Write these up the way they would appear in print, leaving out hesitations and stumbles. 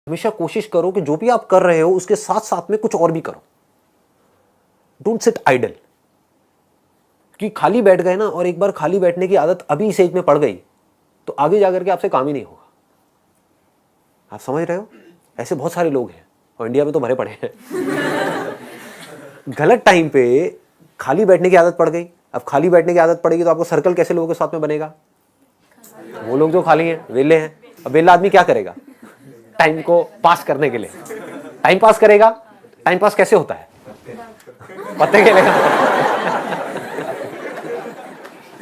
हमेशा कोशिश करो कि जो भी आप कर रहे हो उसके साथ साथ में कुछ और भी करो। Don't sit idle. कि खाली बैठ गए ना, और एक बार खाली बैठने की आदत अभी इस एज में पड़ गई तो आगे जाकर के आपसे काम ही नहीं होगा। आप समझ रहे हो? ऐसे बहुत सारे लोग हैं और इंडिया में तो भरे पड़े हैं। गलत टाइम पे खाली बैठने की आदत पड़ गई। अब खाली बैठने की आदत पड़ेगी तो आपको सर्कल कैसे लोगों के साथ में बनेगा? वो लोग जो खाली हैं, वेले हैं। अब वेला आदमी क्या करेगा टाइम को पास करने के लिए? टाइम पास करेगा। टाइम पास कैसे होता है? पत्ते खेलेगा।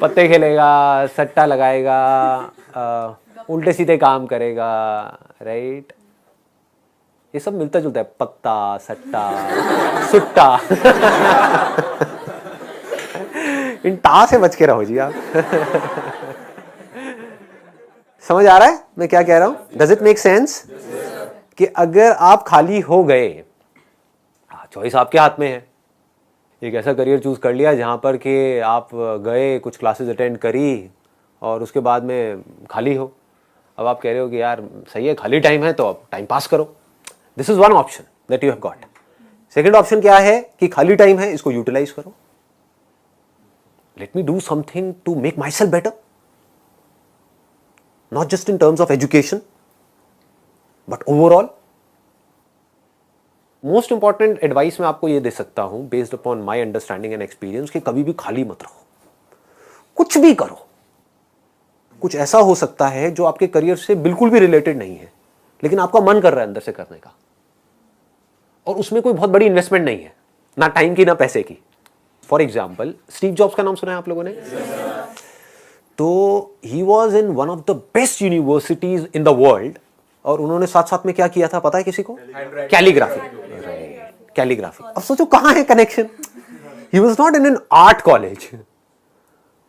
पत्ते खेलेगा, सट्टा लगाएगा, उल्टे सीधे काम करेगा, राइट? ये सब मिलता जुलता है, पत्ता, सट्टा, सुट्टा। इन टा से बच के रहो जी आप। समझ आ रहा है मैं क्या कह रहा हूं? Does it make sense? कि अगर आप खाली हो गए, चॉइस आपके हाथ में है। एक ऐसा करियर चूज कर लिया जहां पर कि आप गए, कुछ क्लासेस अटेंड करी और उसके बाद में खाली हो। अब आप कह रहे हो कि यार सही है, खाली टाइम है तो अब टाइम पास करो। This is one option that you have got. Second option क्या है कि खाली टाइम है, इसको यूटिलाइज करो। Let me do something to make myself better, not just in terms of education but overall. Most important advice मैं आपको ये दे सकता हूं based upon my understanding and experience कि कभी भी खाली मत रहो, कुछ भी करो। कुछ ऐसा हो सकता है जो आपके करियर से बिल्कुल भी रिलेटेड नहीं है लेकिन आपका मन कर रहा है अंदर से करने का, और उसमें कोई बहुत बड़ी इन्वेस्टमेंट नहीं है, ना टाइम की ना पैसे की। फॉर एग्जाम्पल, स्टीव जॉब्स का नाम सुना है आप लोगों ने? तो he was in one of the best universities in the world, और उन्होंने साथ साथ में क्या किया था पता है किसी को? कैलीग्राफी। कैलीग्राफी। अब सोचो कहां है connection? He was not in an art college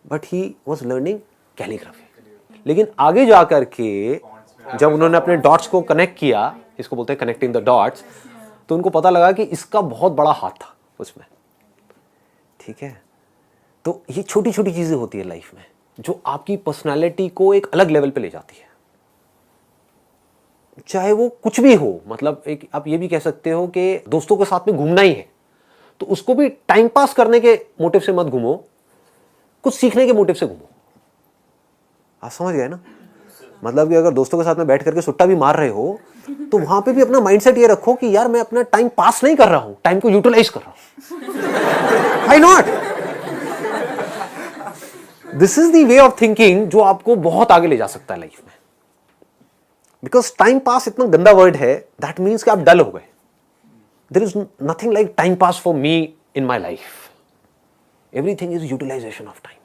but he was learning calligraphy. लेकिन आगे जाकर के जब उन्होंने अपने डॉट्स को कनेक्ट किया, इसको बोलते हैं कनेक्टिंग द डॉट्स, तो उनको पता लगा कि इसका बहुत बड़ा हाथ था उसमें। ठीक है? तो ये छोटी छोटी चीजें होती है लाइफ में जो आपकी पर्सनालिटी को एक अलग लेवल पे ले जाती है, चाहे वो कुछ भी हो। मतलब एक आप ये भी कह सकते हो कि दोस्तों के साथ में घूमना ही है तो उसको भी टाइम पास करने के मोटिव से मत घूमो, कुछ सीखने के मोटिव से घूमो। आप समझ गए ना? मतलब कि अगर दोस्तों के साथ में बैठ करके सुट्टा भी मार रहे हो तो वहां पे भी अपना माइंडसेट ये रखो कि यार मैं अपना टाइम पास नहीं कर रहा हूं, टाइम को यूटिलाइज कर रहा हूं। Why not? This is the way of thinking जो आपको बहुत आगे ले जा सकता है लाइफ में। बिकॉज टाइम पास इतना गंदा वर्ड है, दैट मीन्स कि आप डल हो गए। There is nothing like time pass for me in my life. Everything is utilization of time.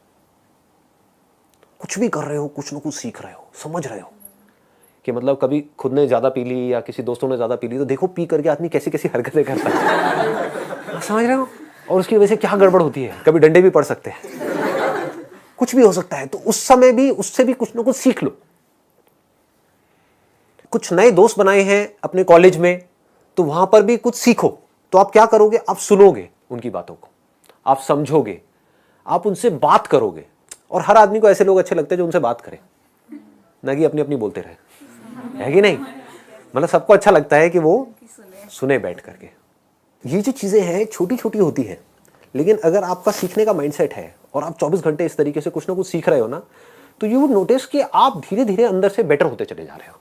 कुछ भी कर रहे हो, कुछ ना कुछ सीख रहे हो, समझ रहे हो कि मतलब कभी खुद ने ज्यादा पी ली या किसी दोस्तों ने ज्यादा पी ली तो देखो पी करके आदमी कैसी कैसी हरकतें करता है। समझ रहे हो? और उसकी वजह से क्या गड़बड़ होती है, कभी डंडे भी पड़ सकते हैं, कुछ भी हो सकता है। तो उस समय भी उससे भी कुछ ना कुछ सीख लो। कुछ नए दोस्त बनाए हैं अपने कॉलेज में तो वहां पर भी कुछ सीखो। तो आप क्या करोगे? आप सुनोगे उनकी बातों को, आप समझोगे, आप उनसे बात करोगे। और हर आदमी को ऐसे लोग अच्छे लगते हैं जो उनसे बात करें, ना कि अपनी अपनी बोलते रहे, है कि नहीं? मतलब सबको अच्छा लगता है कि वो सुने बैठ करके। ये जो चीजें हैं छोटी छोटी होती हैं, लेकिन अगर आपका सीखने का माइंडसेट है और आप 24 घंटे इस तरीके से कुछ ना कुछ सीख रहे हो ना, तो यू वुड नोटिस कि आप धीरे धीरे अंदर से बेटर होते चले जा रहे हो।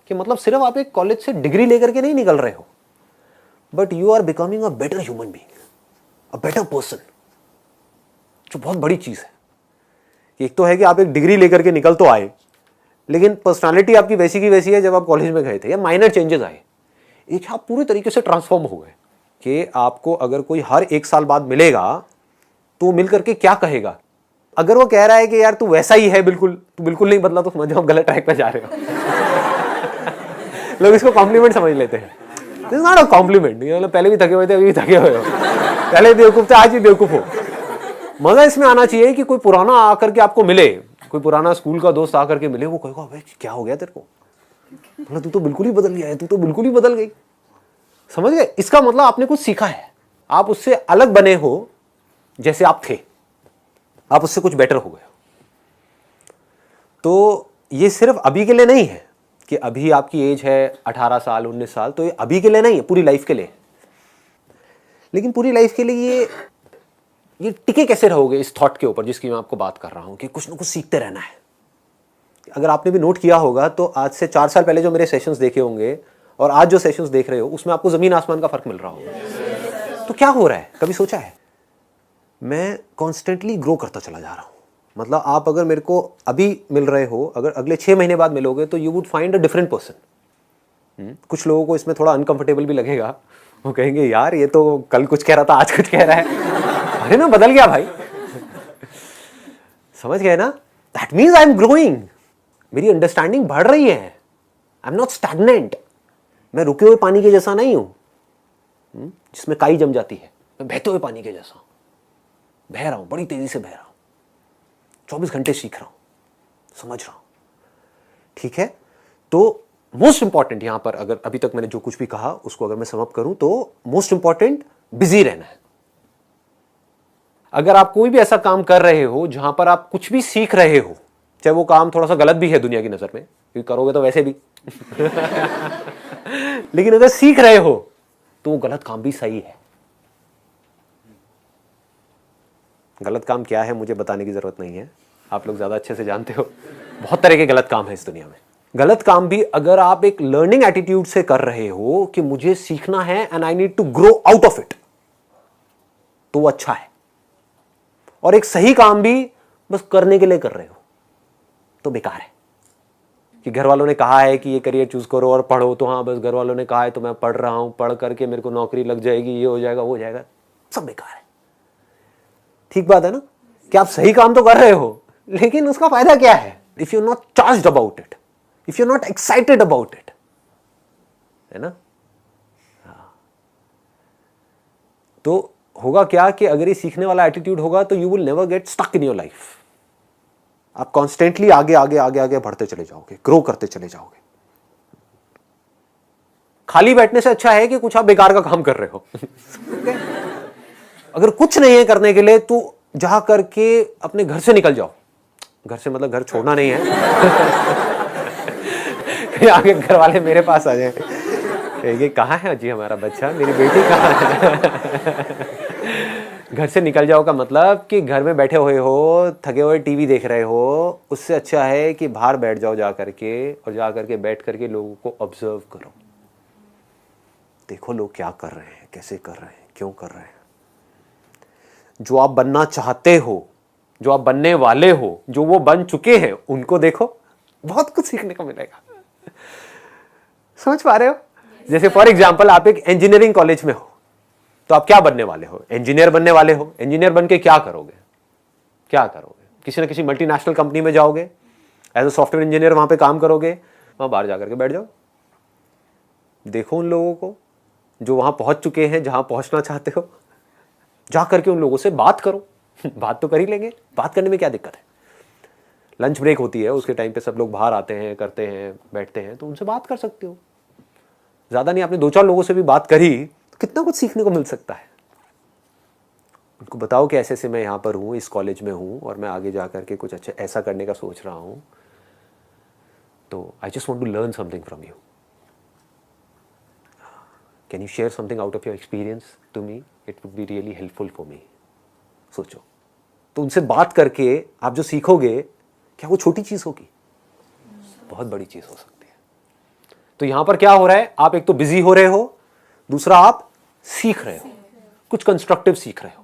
कि मतलब सिर्फ आप एक कॉलेज से डिग्री लेकर के नहीं निकल रहे हो, but you are becoming a better human being, a better person, जो बहुत बड़ी चीज है। एक तो है कि आप एक डिग्री लेकर के निकल तो आए, लेकिन पर्सनालिटी आपकी वैसी की वैसी है जब आप कॉलेज में गए थे, या माइनर चेंजेस आए। एक आप पूरे तरीके से ट्रांसफॉर्म हो गए कि आपको अगर कोई हर 1 साल बाद मिलेगा तो मिल करके क्या कहेगा? अगर वो कह रहा है कि यार तू वैसा ही है बिल्कुल, तू बिल्कुल नहीं बदला, तो समझ जाओ गलत ट्रैक पे जा रहे हो। लोग इसको कॉम्प्लीमेंट समझ लेते हैं। This is not a compliment. मतलब पहले भी थके हुए थे, अभी भी थके हुए हो, पहले बेवकूफ थे, आज भी बेवकूफ हो। मजा इसमें आना चाहिए कि कोई पुराना आकर के आपको मिले, कोई पुराना स्कूल का दोस्त आकर के मिले, वो कहेगा भाई क्या हो गया तेरे को, मतलब तू तो बिल्कुल ही बदल गया है, तू तो बिल्कुल ही बदल गई। समझ गए? इसका मतलब आपने कुछ सीखा है, आप उससे अलग बने हो, जैसे आप थे आप उससे कुछ बेटर हो गए। तो ये सिर्फ अभी के लिए नहीं है, कि अभी आपकी एज है 18 साल 19 साल, तो ये अभी के लिए नहीं है, पूरी लाइफ के लिए। लेकिन पूरी लाइफ के लिए ये टिके कैसे रहोगे इस थॉट के ऊपर जिसकी मैं आपको बात कर रहा हूं कि कुछ ना कुछ सीखते रहना है। अगर आपने भी नोट किया होगा तो आज से 4 साल पहले जो मेरे सेशंस देखे होंगे और आज जो सेशंस देख रहे हो उसमें आपको जमीन आसमान का फर्क मिल रहा होगा। तो क्या हो रहा है, कभी सोचा है? मैं कॉन्स्टेंटली ग्रो करता चला जा रहा हूं। मतलब आप अगर मेरे को अभी मिल रहे हो, अगर अगले 6 महीने बाद मिलोगे तो you would find a different person. कुछ लोगों को इसमें थोड़ा अनकंफर्टेबल भी लगेगा, वो कहेंगे यार ये तो कल कुछ कह रहा था आज कुछ कह रहा है, अरे ना बदल गया भाई। समझ गए ना? That means I am growing, मेरी अंडरस्टैंडिंग बढ़ रही है। आई एम नॉट स्टैग्नेंट, मैं रुके हुए पानी के जैसा नहीं हूं जिसमें काई जम जाती है। मैं बहते हुए पानी के जैसा हूं, बह रहा हूं, बड़ी तेजी से बह रहा हूं, 24 घंटे सीख रहा हूं, समझ रहा हूं। ठीक है, तो मोस्ट इंपॉर्टेंट यहां पर, अगर अभी तक मैंने जो कुछ भी कहा उसको अगर मैं सम अप करूं तो मोस्ट इंपॉर्टेंट बिजी रहना है। अगर आप कोई भी ऐसा काम कर रहे हो जहां पर आप कुछ भी सीख रहे हो, चाहे वो काम थोड़ा सा गलत भी है दुनिया की नजर में, क्योंकि करोगे तो वैसे भी लेकिन अगर सीख रहे हो तो वो गलत काम भी सही है। गलत काम क्या है मुझे बताने की जरूरत नहीं है, आप लोग ज्यादा अच्छे से जानते हो। बहुत तरह के गलत काम है इस दुनिया में। गलत काम भी अगर आप एक लर्निंग एटीट्यूड से कर रहे हो कि मुझे सीखना है and I need to grow out of it, तो वो अच्छा है। और एक सही काम भी बस करने के लिए कर रहे हो तो बेकार है। कि घर वालों ने कहा है कि ये करियर चूज करो और पढ़ो, तो हाँ बस घर वालों ने कहा है तो मैं पढ़ रहा हूं, पढ़ करके मेरे को नौकरी लग जाएगी, ये हो जाएगा वो हो जाएगा, सब बेकार है। ठीक बात है ना कि आप सही काम तो कर रहे हो लेकिन उसका फायदा क्या है if you not charged about it, if you not excited about it, है ना? तो होगा क्या कि अगर ये सीखने वाला एटीट्यूड होगा तो you will never get stuck in your life. आप कॉन्स्टेंटली आगे आगे आगे आगे बढ़ते चले जाओगे, ग्रो करते चले जाओगे। खाली बैठने से अच्छा है कि कुछ आप बेकार का काम कर रहे हो। अगर कुछ नहीं है करने के लिए तो जा करके अपने घर से निकल जाओ। घर से मतलब घर छोड़ना नहीं है। आगे घर वाले मेरे पास आ जाए, ये कहाँ है जी हमारा बच्चा, मेरी बेटी कहाँ है? घर से निकल जाओ का मतलब कि घर में बैठे हुए हो, थके हुए टीवी देख रहे हो, उससे अच्छा है कि बाहर बैठ जाओ जा करके, और जा करके बैठ करके लोगों को ऑब्जर्व करो। देखो लोग क्या कर रहे हैं, कैसे कर रहे हैं, क्यों कर रहे हैं। जो आप बनना चाहते हो, जो आप बनने वाले हो, जो वो बन चुके हैं, उनको देखो, बहुत कुछ सीखने को मिलेगा। समझ पा रहे हो? जैसे फॉर एग्जाम्पल आप एक इंजीनियरिंग कॉलेज में हो तो आप क्या बनने वाले हो? इंजीनियर बनने वाले हो। इंजीनियर बन के क्या करोगे? क्या करोगे? किसी ना किसी मल्टीनेशनल कंपनी में जाओगे, एज अ सॉफ्टवेयर इंजीनियर वहां पे काम करोगे, वहां बाहर जाकर के बैठ जाओ। देखो उन लोगों को जो वहां पहुंच चुके हैं, जहां पहुंचना चाहते हो, जा करके उन लोगों से बात करो। बात तो कर ही लेंगे, बात करने में क्या दिक्कत है? लंच ब्रेक होती है, उसके टाइम पे सब लोग बाहर आते हैं, करते हैं, बैठते हैं, तो उनसे बात कर सकते हो। ज्यादा नहीं, आपने 2-4 लोगों से भी बात करी तो कितना कुछ सीखने को मिल सकता है। उनको बताओ कि ऐसे ऐसे मैं यहाँ पर हूँ, इस कॉलेज में हूँ और मैं आगे जा करके कुछ अच्छा ऐसा करने का सोच रहा हूँ, तो I just want to learn something from you, can you share something out of your experience to me, it would be really helpful for me. सोचो, तो उनसे बात करके आप जो सीखोगे, क्या वो छोटी चीज होगी? बहुत बड़ी चीज हो सकती है। तो यहां पर क्या हो रहा है, आप एक तो बिजी हो रहे हो, दूसरा आप सीख रहे हो, कुछ कंस्ट्रक्टिव सीख रहे हो।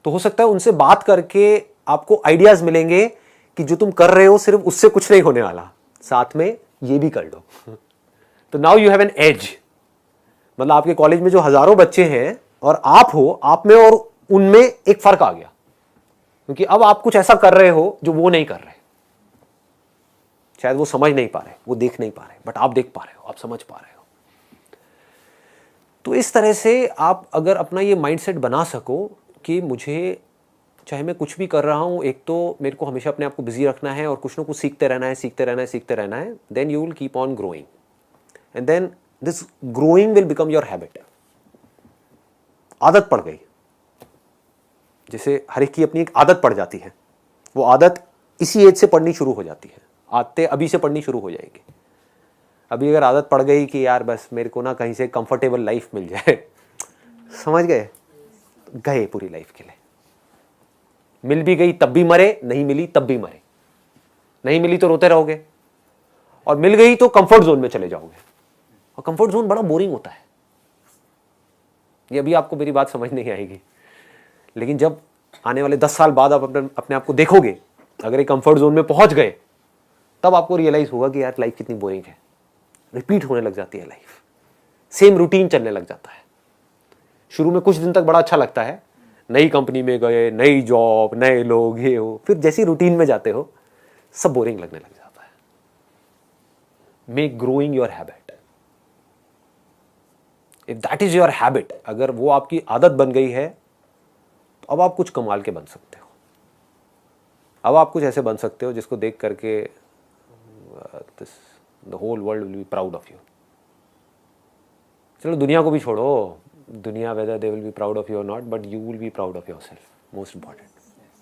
तो हो सकता है उनसे बात करके आपको आइडियाज मिलेंगे कि जो तुम कर रहे हो सिर्फ उससे कुछ नहीं होने वाला, साथ में ये भी कर लो। तो now you have an edge. मतलब आपके कॉलेज में जो हजारों बच्चे हैं और आप हो, आप में और उनमें एक फर्क आ गया, क्योंकि अब आप कुछ ऐसा कर रहे हो जो वो नहीं कर रहे। शायद वो समझ नहीं पा रहे, वो देख नहीं पा रहे, बट आप देख पा रहे हो, आप समझ पा रहे हो। तो इस तरह से आप अगर अपना ये माइंडसेट बना सको कि मुझे चाहे मैं कुछ भी कर रहा हूं, एक तो मेरे को हमेशा अपने आप को बिजी रखना है और कुछ ना कुछ सीखते रहना है, सीखते रहना है, सीखते रहना है, then you will keep on growing and then this growing will become your habit. आदत पड़ गई, जैसे हर एक की अपनी एक आदत पड़ जाती है, वो आदत इसी एज से पढ़नी शुरू हो जाती है, आदतें अभी से पढ़नी शुरू हो जाएगी। अभी अगर आदत पड़ गई कि यार बस मेरे को ना कहीं से कंफर्टेबल लाइफ मिल जाए, समझ गए, गए पूरी लाइफ के लिए। मिल भी गई तब भी मरे, नहीं मिली तब भी मरे। नहीं मिली तो रोते रहोगे, और मिल गई तो कंफर्ट जोन में चले जाओगे, और कंफर्ट जोन बड़ा बोरिंग होता है। ये अभी आपको मेरी बात समझ नहीं आएगी, लेकिन जब आने वाले 10 साल बाद आप अपने आप को देखोगे, अगर ये कंफर्ट जोन में पहुंच गए, तब आपको रियलाइज होगा कि यार लाइफ कितनी बोरिंग है। रिपीट होने लग जाती है लाइफ, सेम रूटीन चलने लग जाता है। शुरू में कुछ दिन तक बड़ा अच्छा लगता है, नई कंपनी में गए, नई जॉब, नए लोग, ये हो, फिर जैसी रूटीन में जाते हो सब बोरिंग लगने लग जाता है। Make growing your habit, if that is your habit, अगर वो आपकी आदत बन गई है, तो अब आप कुछ कमाल के बन सकते हो। अब आप कुछ ऐसे बन सकते हो जिसको देख करके the whole world will be proud of you. चलो दुनिया को भी छोड़ो, दुनिया whether they will be proud of you और not, but you will be proud of yourself, most important.